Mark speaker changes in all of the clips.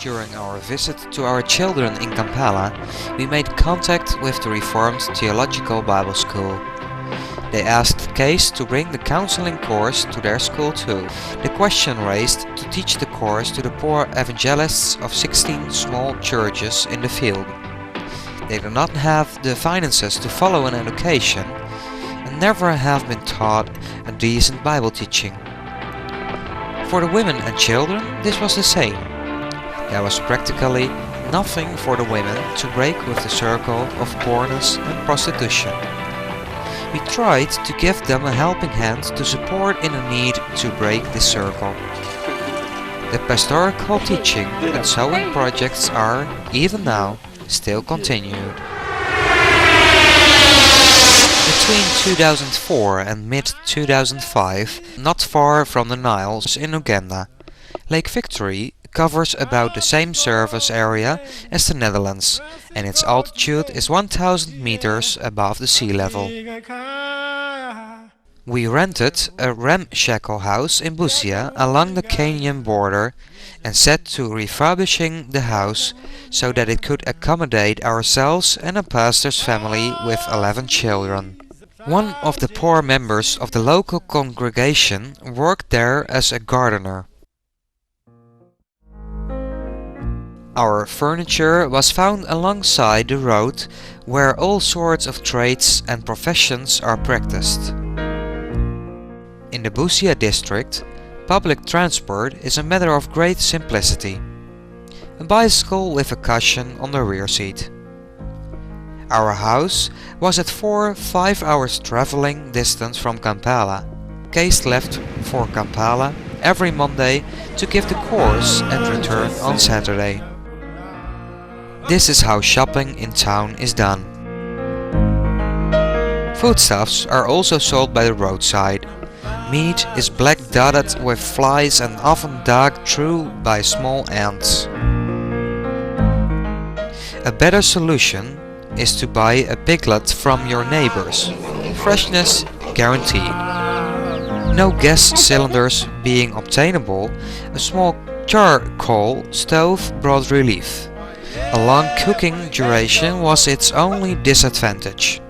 Speaker 1: During our visit to our children in Kampala, we made contact with the Reformed Theological Bible School. They asked Kees to bring the counseling course to their school too. The question raised to teach the course to the poor evangelists of 16 small churches in the field. They do not have the finances to follow an education and never have been taught a decent Bible teaching. For the women and children, this was the same. There was practically nothing for the women to break with the circle of poorness and prostitution. We tried to give them a helping hand to support in a need to break this circle. The pastoral teaching and sewing projects are, even now, still continued. Between 2004 and mid-2005, not far from the Nile in Uganda, Lake Victory covers about the same surface area as the Netherlands, and its altitude is 1000 meters above the sea level. We rented a ramshackle house in Busia along the Kenyan border and set to refurbishing the house so that it could accommodate ourselves and a pastor's family with 11 children. One of the poor members of the local congregation worked there as a gardener. Our furniture was found alongside the road where all sorts of trades and professions are practiced. In the Busia district, public transport is a matter of great simplicity. A bicycle with a cushion on the rear seat. Our house was at 4-5 hours traveling distance from Kampala. Kees left for Kampala every Monday to give the course and return on Saturday. This is how shopping in town is done. Foodstuffs are also sold by the roadside. Meat is black dotted with flies and often dug through by small ants. A better solution is to buy a piglet from your neighbors. Freshness guaranteed. No gas cylinders being obtainable, a small charcoal stove brought relief. A long cooking duration was its only disadvantage.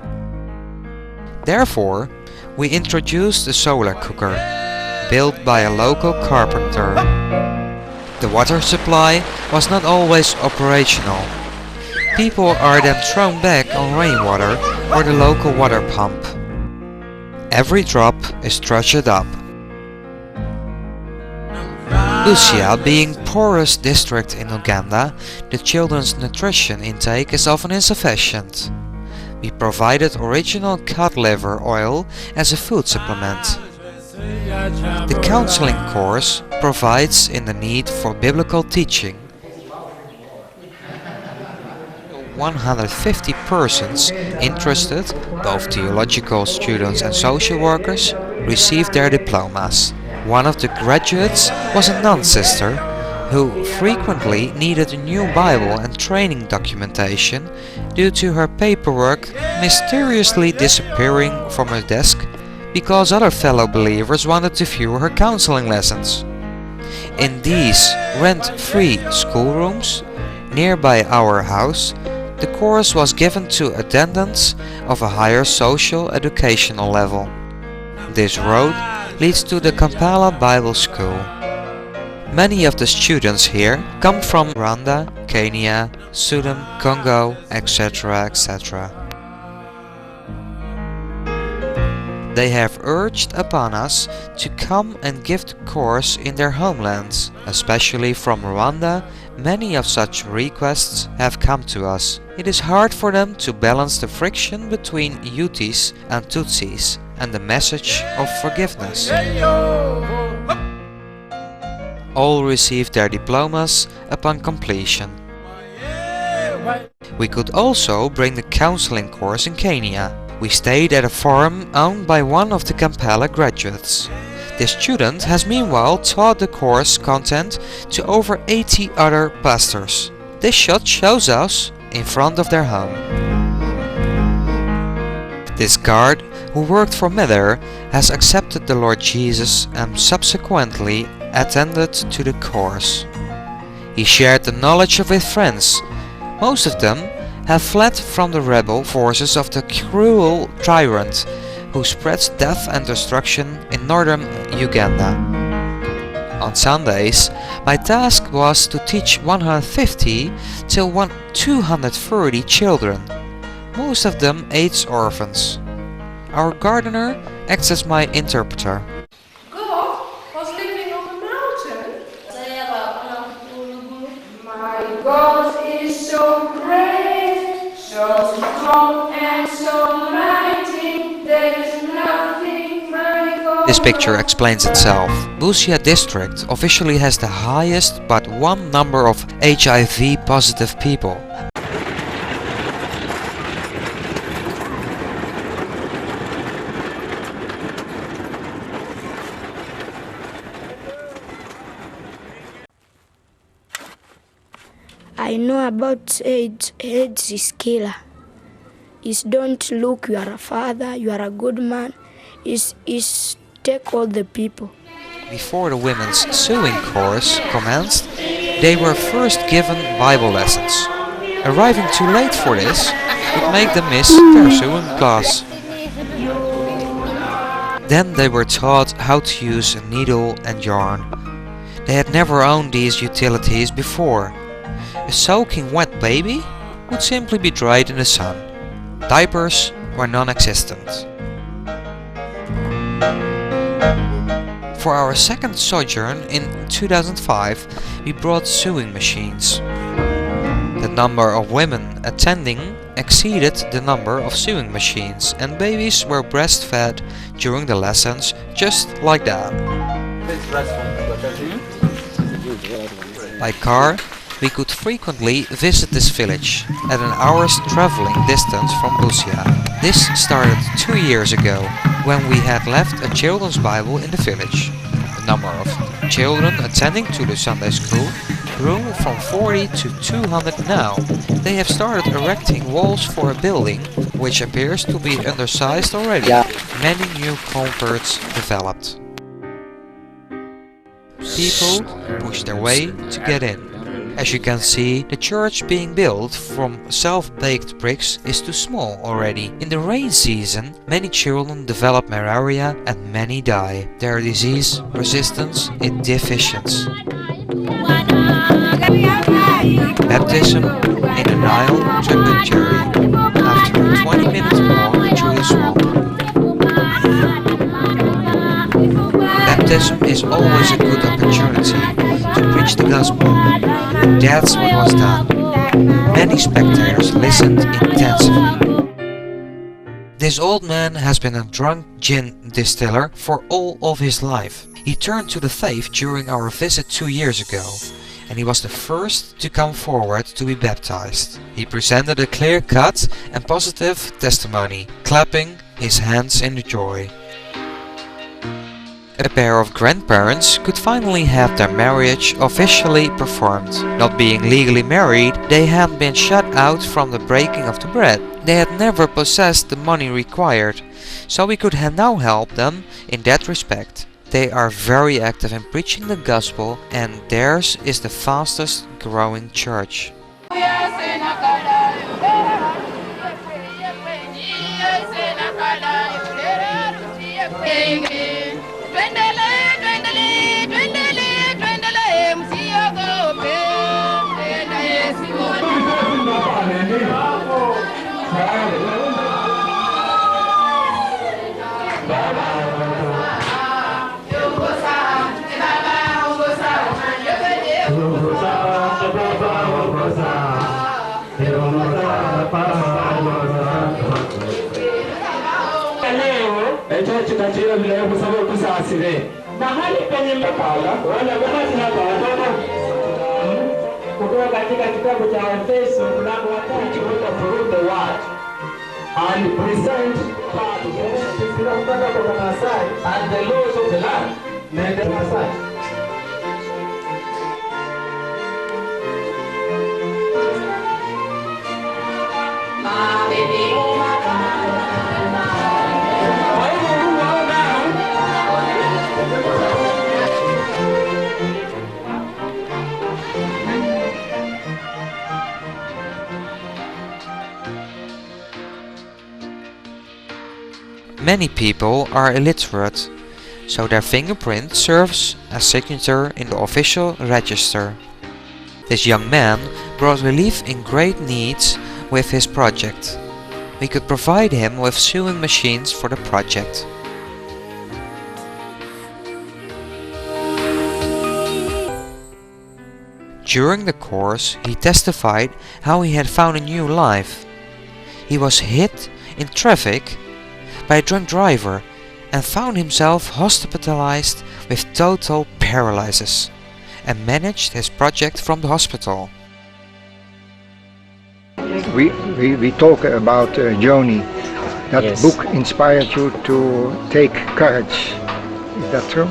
Speaker 1: Therefore, we introduced a solar cooker, built by a local carpenter. The water supply was not always operational. People are then thrown back on rainwater or the local water pump. Every drop is treasured up. Busia being poorest district in Uganda, the children's nutrition intake is often insufficient. We provided original cod liver oil as a food supplement. The counseling course provides in the need for biblical teaching. 150 persons interested, both theological students and social workers, received their diplomas. One of the graduates was a nun-sister who frequently needed a new Bible and training documentation due to her paperwork mysteriously disappearing from her desk because other fellow believers wanted to view her counseling lessons. In these rent-free schoolrooms nearby our house, the course was given to attendants of a higher social educational level. This road leads to the Kampala Bible School. Many of the students here come from Rwanda, Kenya, Sudan, Congo, etc. etc. They have urged upon us to come and give the course in their homelands, especially from Rwanda. Many of such requests have come to us. It is hard for them to balance the friction between Hutus and Tutsis and the message of forgiveness. All received their diplomas upon completion. We could also bring the counseling course in Kenya. We stayed at a farm owned by one of the Kampala graduates. The student has meanwhile taught the course content to over 80 other pastors. This shot shows us in front of their home. This guard, who worked for Mother, has accepted the Lord Jesus and subsequently attended to the course. He shared the knowledge with friends. Most of them have fled from the rebel forces of the cruel tyrant who spreads death and destruction in northern Uganda. On Sundays, my task was to teach 150 till 230 children, most of them AIDS orphans. Our gardener acts as my interpreter.
Speaker 2: God was living on the mountain. My God is so great, so strong and so mighty. There is nothing my God.
Speaker 1: This picture explains itself. Busia district officially has the highest but one number of HIV positive people.
Speaker 3: I know about AIDS. AIDS is killer. Is don't look you are a father, you are a good man. Is take all the people.
Speaker 1: Before the women's sewing course commenced, they were first given Bible lessons. Arriving too late for this would make them miss their sewing class. Then they were taught how to use a needle and yarn. They had never owned these utilities before. A soaking wet baby would simply be dried in the sun. Diapers were non-existent. For our second sojourn in 2005, we brought sewing machines. The number of women attending exceeded the number of sewing machines, and babies were breastfed during the lessons just like that. By car, we could frequently visit this village at an hour's traveling distance from Busia. This started 2 years ago, when we had left a children's Bible in the village. The number of children attending to the Sunday school grew from 40 to 200 now. They have started erecting walls for a building, which appears to be undersized already. Many new converts developed. People push their way to get in. As you can see, the church being built from self-baked bricks is too small already. In the rain season, many children develop malaria and many die. Their disease resistance is deficient. Baptism in the Nile tributary after a 20-minute walk through the swamp. Baptism is always a good opportunity to preach the gospel. That's what was done. Many spectators listened intensively. This old man has been a drunk gin distiller for all of his life. He turned to the faith during our visit 2 years ago, and he was the first to come forward to be baptized. He presented a clear-cut and positive testimony, clapping his hands in joy. A pair of grandparents could finally have their marriage officially performed. Not being legally married, they had been shut out from the breaking of the bread. They had never possessed the money required, so we could now help them in that respect. They are very active in preaching the gospel, and theirs is the fastest growing church.
Speaker 4: Mahali penye mpaka wala mahali hapa watoto kutoka katika kitabu cha Efeso mlango wa 3 through the word and present and the laws of the land nende Masai.
Speaker 1: Many people are illiterate, so their fingerprint serves as signature in the official register. This young man brought relief in great needs with his project. We could provide him with sewing machines for the project. During the course, he testified how he had found a new life. He was hit in traffic by a drunk driver and found himself hospitalized with total paralysis and managed his project from the hospital.
Speaker 5: We talk about Joni. That
Speaker 6: Yes.
Speaker 5: book inspired you to take courage. Is that true?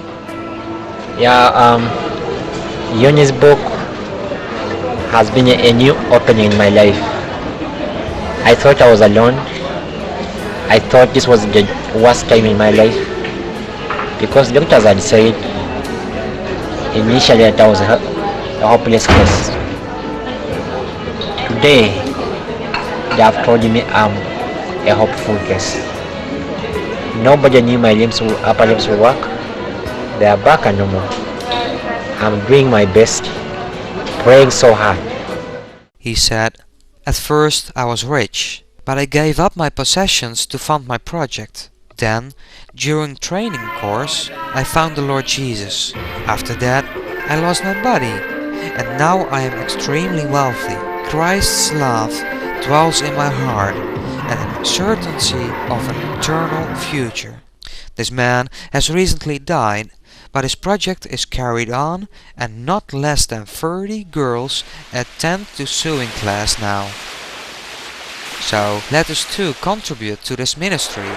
Speaker 6: Yeah, Yoni's book has been a new opening in my life. I thought I was alone. I thought this was the worst time in my life because doctors had said initially that I was a hopeless case. Today, they have told me I'm a hopeful case. Nobody knew my upper limbs will work. They are back and normal. I'm doing my best, praying so hard.
Speaker 1: He said, "At first I was rich, but I gave up my possessions to fund my project. Then, during training course, I found the Lord Jesus. After that, I lost my body, and now I am extremely wealthy. Christ's love dwells in my heart, and an certainty of an eternal future." This man has recently died, but his project is carried on, and not less than 30 girls attend to sewing class now. So let us too contribute to this ministry.